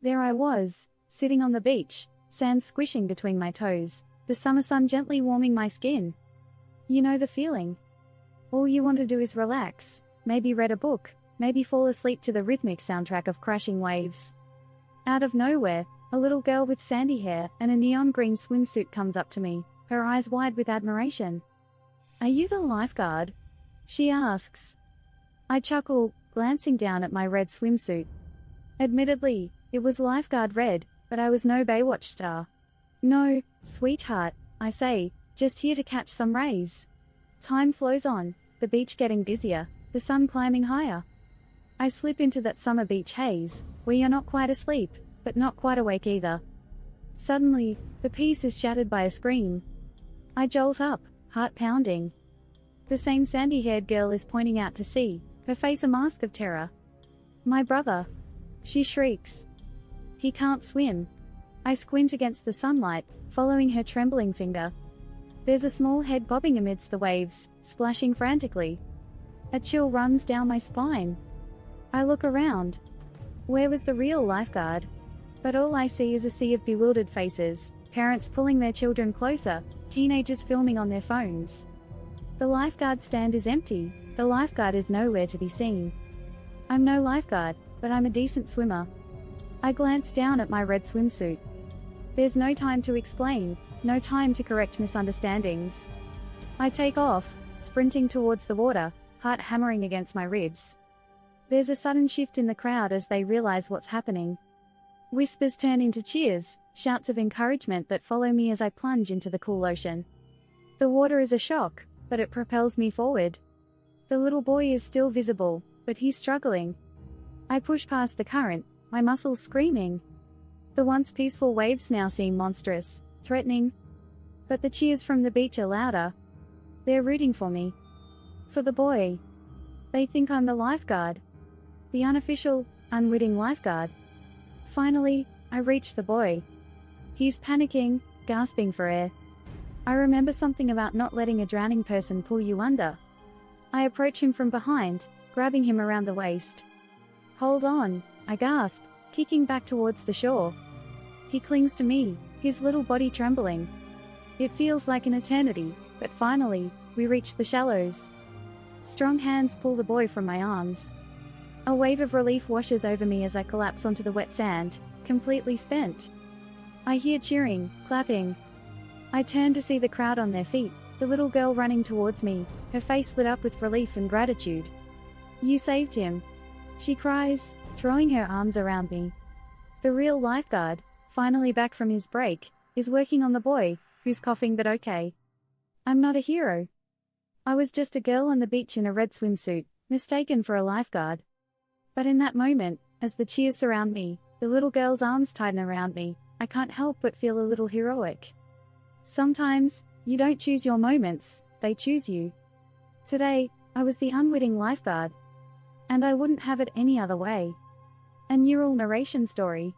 There I was, sitting on the beach, sand squishing between my toes, the summer sun gently warming my skin. You know the feeling. All you want to do is relax, maybe read a book, maybe fall asleep to the rhythmic soundtrack of crashing waves. Out of nowhere, a little girl with sandy hair and a neon green swimsuit comes up to me, her eyes wide with admiration. "Are you the lifeguard?" she asks. I chuckle, glancing down at my red swimsuit. Admittedly, it was lifeguard red, but I was no Baywatch star. "No, sweetheart," I say, "just here to catch some rays." Time flows on, the beach getting busier, the sun climbing higher. I slip into that summer beach haze, where you're not quite asleep, but not quite awake either. Suddenly, the peace is shattered by a scream. I jolt up, heart pounding. The same sandy-haired girl is pointing out to sea, her face a mask of terror. "My brother!" she shrieks. "He can't swim." I squint against the sunlight, following her trembling finger. There's a small head bobbing amidst the waves, splashing frantically. A chill runs down my spine. I look around. Where was the real lifeguard? But all I see is a sea of bewildered faces, parents pulling their children closer, teenagers filming on their phones. The lifeguard stand is empty, the lifeguard is nowhere to be seen. I'm no lifeguard, but I'm a decent swimmer. I glance down at my red swimsuit. There's no time to explain, no time to correct misunderstandings. I take off, sprinting towards the water, heart hammering against my ribs. There's a sudden shift in the crowd as they realize what's happening. Whispers turn into cheers, shouts of encouragement that follow me as I plunge into the cool ocean. The water is a shock, but it propels me forward. The little boy is still visible, but he's struggling. I push past the current, my muscles screaming. The once peaceful waves now seem monstrous, threatening. But the cheers from the beach are louder. They're rooting for me. For the boy. They think I'm the lifeguard. The unofficial, unwitting lifeguard. Finally, I reach the boy. He's panicking, gasping for air. I remember something about not letting a drowning person pull you under. I approach him from behind, grabbing him around the waist. "Hold on," I gasp, kicking back towards the shore. He clings to me, his little body trembling. It feels like an eternity, but finally, we reach the shallows. Strong hands pull the boy from my arms. A wave of relief washes over me as I collapse onto the wet sand, completely spent. I hear cheering, clapping. I turn to see the crowd on their feet, the little girl running towards me, her face lit up with relief and gratitude. "You saved him," she cries, throwing her arms around me. The real lifeguard, finally back from his break, is working on the boy, who's coughing but okay. I'm not a hero. I was just a girl on the beach in a red swimsuit, mistaken for a lifeguard. But in that moment, as the cheers surround me, the little girl's arms tighten around me, I can't help but feel a little heroic. Sometimes, you don't choose your moments, they choose you. Today, I was the unwitting lifeguard. And I wouldn't have it any other way. A neural narration story.